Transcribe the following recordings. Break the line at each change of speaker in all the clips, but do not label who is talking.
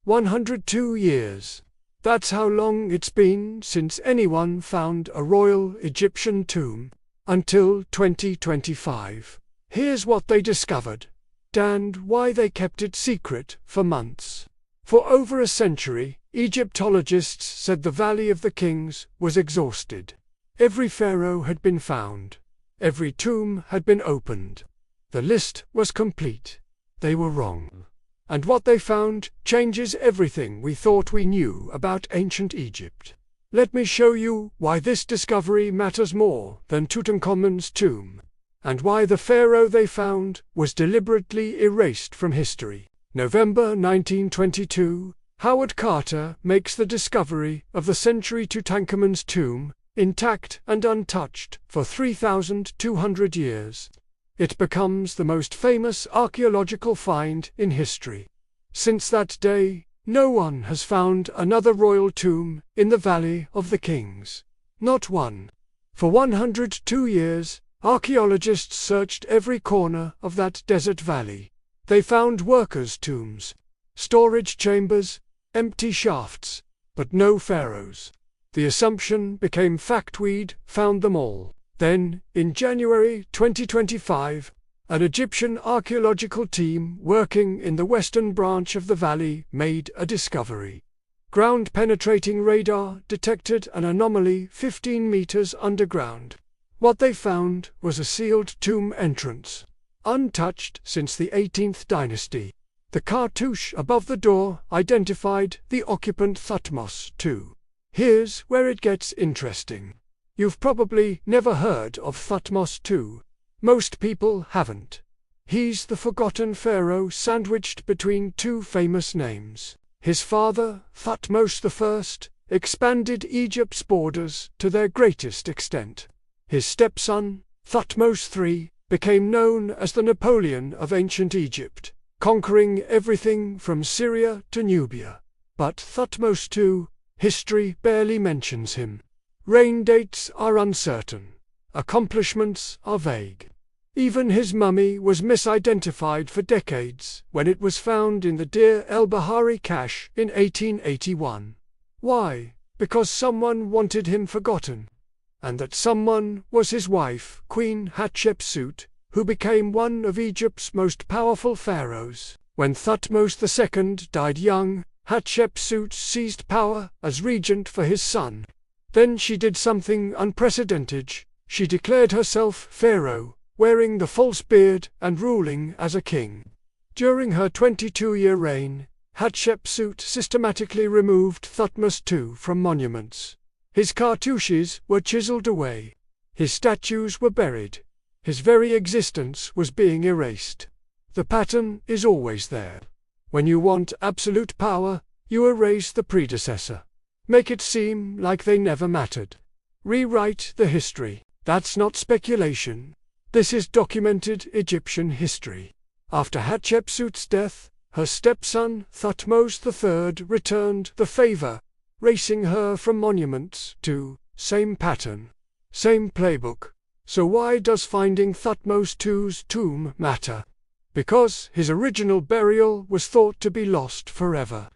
102 years. That's how long it's been since anyone found a royal Egyptian tomb, until 2025. Here's what they discovered, and why they kept it secret for months. For over a century, Egyptologists said the Valley of the Kings was exhausted. Every pharaoh had been found. Every tomb had been opened. The list was complete. They were wrong. And what they found changes everything we thought we knew about ancient Egypt. Let me show you why this discovery matters more than Tutankhamun's tomb, and why the pharaoh they found was deliberately erased from history. November 1922, Howard Carter makes the discovery of the century Tutankhamun's tomb, intact and untouched for 3,200 years. It becomes the most famous archaeological find in history. Since that day, no one has found another royal tomb in the Valley of the Kings. Not one. For 102 years, archaeologists searched every corner of that desert valley. They found workers' tombs, storage chambers, empty shafts, but no pharaohs. The assumption became fact: we'd found them all. Then, in January 2025, an Egyptian archaeological team working in the western branch of the valley made a discovery. Ground-penetrating radar detected an anomaly 15 meters underground. What they found was a sealed tomb entrance, untouched since the 18th dynasty. The cartouche above the door identified the occupant Thutmose II. Here's where it gets interesting. You've probably never heard of Thutmose II. Most people haven't. He's the forgotten pharaoh sandwiched between two famous names. His father, Thutmose I, expanded Egypt's borders to their greatest extent. His stepson, Thutmose III, became known as the Napoleon of ancient Egypt, conquering everything from Syria to Nubia. But Thutmose II, history barely mentions him. Reign dates are uncertain. Accomplishments are vague. Even his mummy was misidentified for decades when it was found in the Deir el-Bahari cache in 1881. Why? Because someone wanted him forgotten. And that someone was his wife, Queen Hatshepsut, who became one of Egypt's most powerful pharaohs. When Thutmose II died young, Hatshepsut seized power as regent for his son. Then she did something unprecedented. She declared herself pharaoh, wearing the false beard and ruling as a king. During her 22-year reign, Hatshepsut systematically removed Thutmose II from monuments. His cartouches were chiseled away. His statues were buried. His very existence was being erased. The pattern is always there. When you want absolute power, you erase the predecessor. Make it seem like they never mattered. Rewrite the history. That's not speculation. This is documented Egyptian history. After Hatshepsut's death, her stepson Thutmose III returned the favor, erasing her from monuments to same pattern, same playbook. So why does finding Thutmose II's tomb matter? Because his original burial was thought to be lost forever.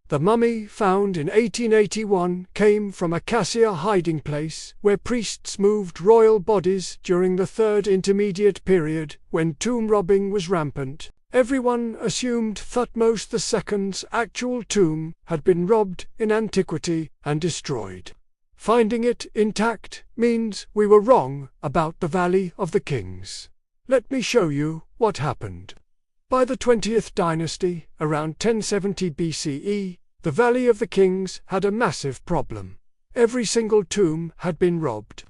The mummy found in 1881 came from a cassia hiding place where priests moved royal bodies during the Third Intermediate Period when tomb robbing was rampant. Everyone assumed Thutmose II's actual tomb had been robbed in antiquity and destroyed. Finding it intact means we were wrong about the Valley of the Kings. Let me show you what happened. By the 20th dynasty, around 1070 BCE, the Valley of the Kings had a massive problem. Every single tomb had been robbed.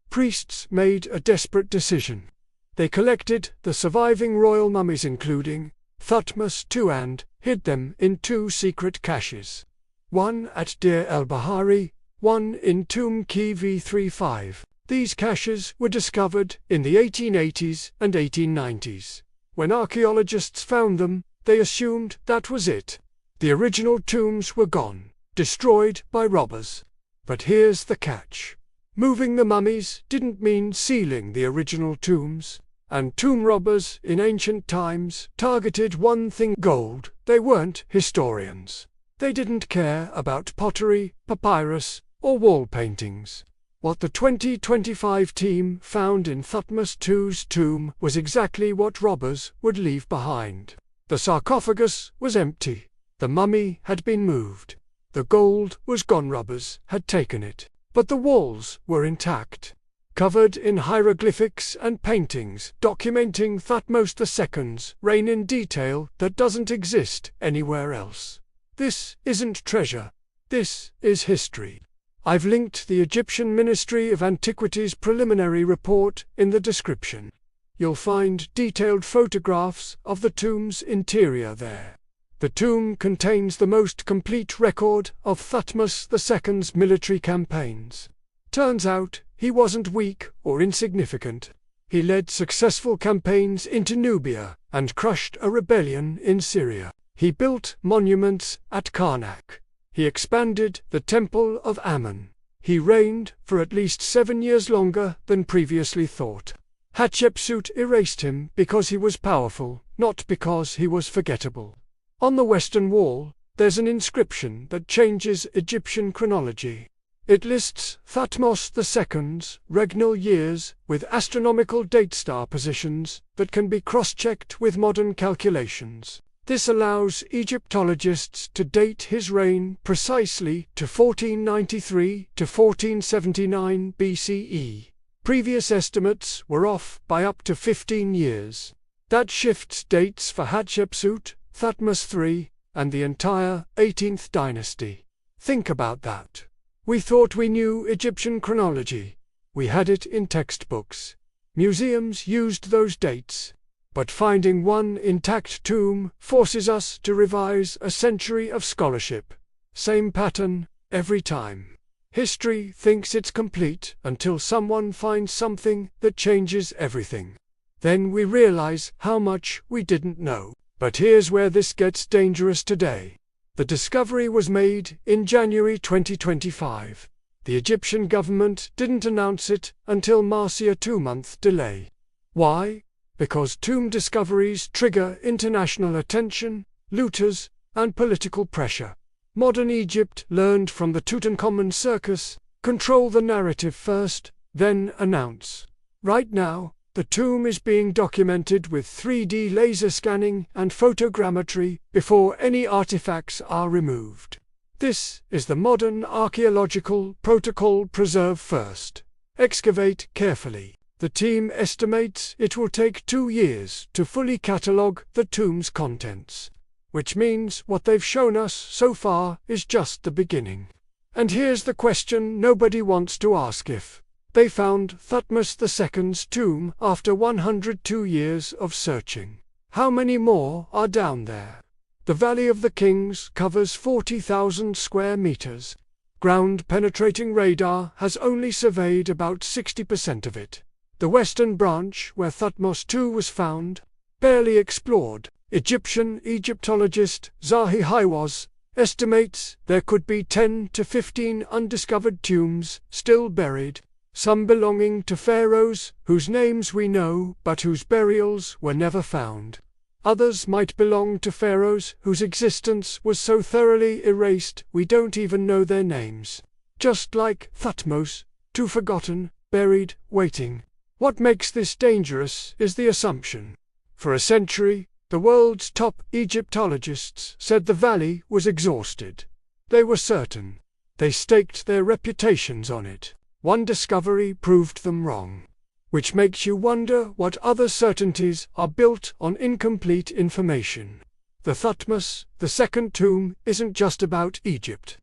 Priests made a desperate decision. They collected the surviving royal mummies including Thutmose II and hid them in two secret caches. One at Deir el-Bahari, one in Tomb Key V35. These caches were discovered in the 1880s and 1890s. When archaeologists found them, they assumed that was it. The original tombs were gone, destroyed by robbers. But here's the catch. Moving the mummies didn't mean sealing the original tombs, and tomb robbers in ancient times targeted one thing: gold. They weren't historians. They didn't care about pottery, papyrus, or wall paintings. What the 2025 team found in Thutmose II's tomb was exactly what robbers would leave behind. The sarcophagus was empty. The mummy had been moved. The gold was gone, robbers had taken it. But the walls were intact, covered in hieroglyphics and paintings documenting Thutmose II's reign in detail that doesn't exist anywhere else. This isn't treasure. This is history. I've linked the Egyptian Ministry of Antiquities preliminary report in the description. You'll find detailed photographs of the tomb's interior there. The tomb contains the most complete record of Thutmose II's military campaigns. Turns out, he wasn't weak or insignificant. He led successful campaigns into Nubia and crushed a rebellion in Syria. He built monuments at Karnak. He expanded the Temple of Ammon. He reigned for at least 7 years longer than previously thought. Hatshepsut erased him because he was powerful, not because he was forgettable. On the Western Wall, there's an inscription that changes Egyptian chronology. It lists Thutmose II's regnal years with astronomical date star positions that can be cross-checked with modern calculations. This allows Egyptologists to date his reign precisely to 1493 to 1479 BCE. Previous estimates were off by up to 15 years. That shifts dates for Hatshepsut, Thutmose III, and the entire 18th dynasty. Think about that. We thought we knew Egyptian chronology. We had it in textbooks. Museums used those dates. But finding one intact tomb forces us to revise a century of scholarship. Same pattern, every time. History thinks it's complete until someone finds something that changes everything. Then we realize how much we didn't know. But here's where this gets dangerous today. The discovery was made in January 2025. The Egyptian government didn't announce it until Marcia 2-month delay. Why? Because tomb discoveries trigger international attention, looters, and political pressure. Modern Egypt learned from the Tutankhamun circus: control the narrative first, then announce. Right now, the tomb is being documented with 3D laser scanning and photogrammetry before any artifacts are removed. This is the modern archaeological protocol: preserve first, excavate carefully. The team estimates it will take 2 years to fully catalogue the tomb's contents, which means what they've shown us so far is just the beginning. And here's the question nobody wants to ask: if they found Thutmose II's tomb after 102 years of searching, how many more are down there? The Valley of the Kings covers 40,000 square meters. Ground-penetrating radar has only surveyed about 60% of it. The western branch, where Thutmose II was found, barely explored. Egyptologist Zahi Hawass estimates there could be 10 to 15 undiscovered tombs still buried, some belonging to pharaohs whose names we know but whose burials were never found. Others might belong to pharaohs whose existence was so thoroughly erased we don't even know their names. Just like Thutmose, too forgotten, buried, waiting. What makes this dangerous is the assumption. For a century, the world's top Egyptologists said the valley was exhausted. They were certain. They staked their reputations on it. One discovery proved them wrong. Which makes you wonder what other certainties are built on incomplete information. The Thutmose II tomb isn't just about Egypt.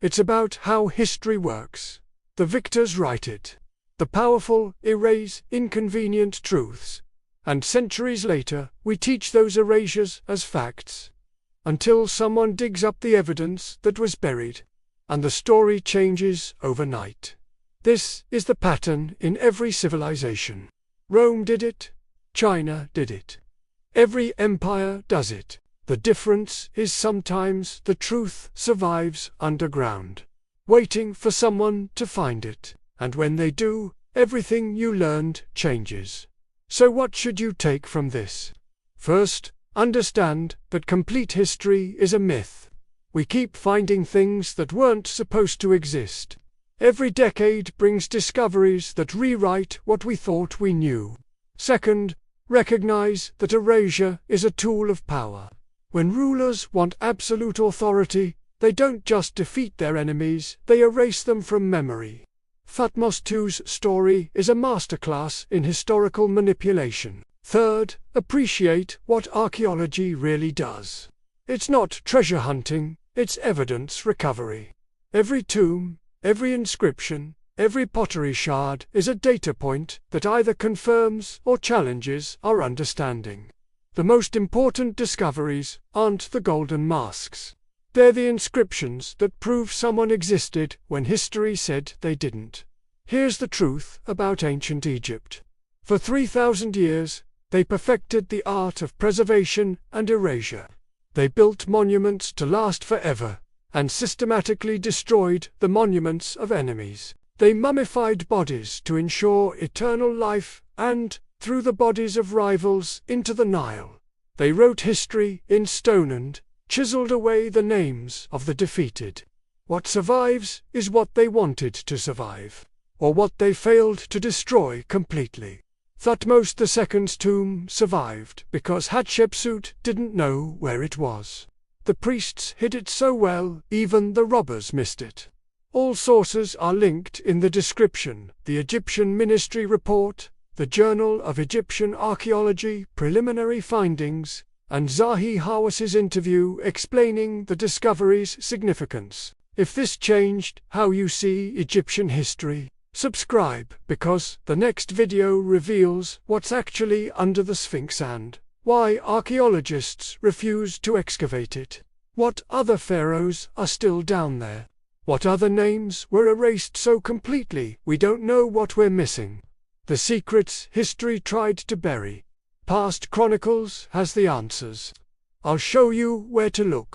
It's about how history works. The victors write it. The powerful erase inconvenient truths, and centuries later we teach those erasures as facts, until someone digs up the evidence that was buried, and the story changes overnight. This is the pattern in every civilization. Rome did it. China did it. Every empire does it. The difference is sometimes the truth survives underground, waiting for someone to find it. And when they do, everything you learned changes. So what should you take from this? First, understand that complete history is a myth. We keep finding things that weren't supposed to exist. Every decade brings discoveries that rewrite what we thought we knew. Second, recognize that erasure is a tool of power. When rulers want absolute authority, they don't just defeat their enemies, they erase them from memory. Thutmose II's story is a masterclass in historical manipulation. Third, appreciate what archaeology really does. It's not treasure hunting, it's evidence recovery. Every tomb, every inscription, every pottery shard is a data point that either confirms or challenges our understanding. The most important discoveries aren't the golden masks. They're the inscriptions that prove someone existed when history said they didn't. Here's the truth about ancient Egypt. For 3,000 years, they perfected the art of preservation and erasure. They built monuments to last forever, and systematically destroyed the monuments of enemies. They mummified bodies to ensure eternal life and threw the bodies of rivals into the Nile. They wrote history in stone and chiseled away the names of the defeated. What survives is what they wanted to survive, or what they failed to destroy completely. Thutmose II's tomb survived because Hatshepsut didn't know where it was. The priests hid it so well, even the robbers missed it. All sources are linked in the description: the Egyptian Ministry Report, the Journal of Egyptian Archaeology Preliminary Findings, and Zahi Hawas's interview explaining the discovery's significance. If this changed how you see Egyptian history, subscribe, because the next video reveals what's actually under the Sphinx and why archaeologists refuse to excavate it. What other pharaohs are still down there? What other names were erased so completely we don't know what we're missing? The secrets history tried to bury. Past Chronicles has the answers. I'll show you where to look.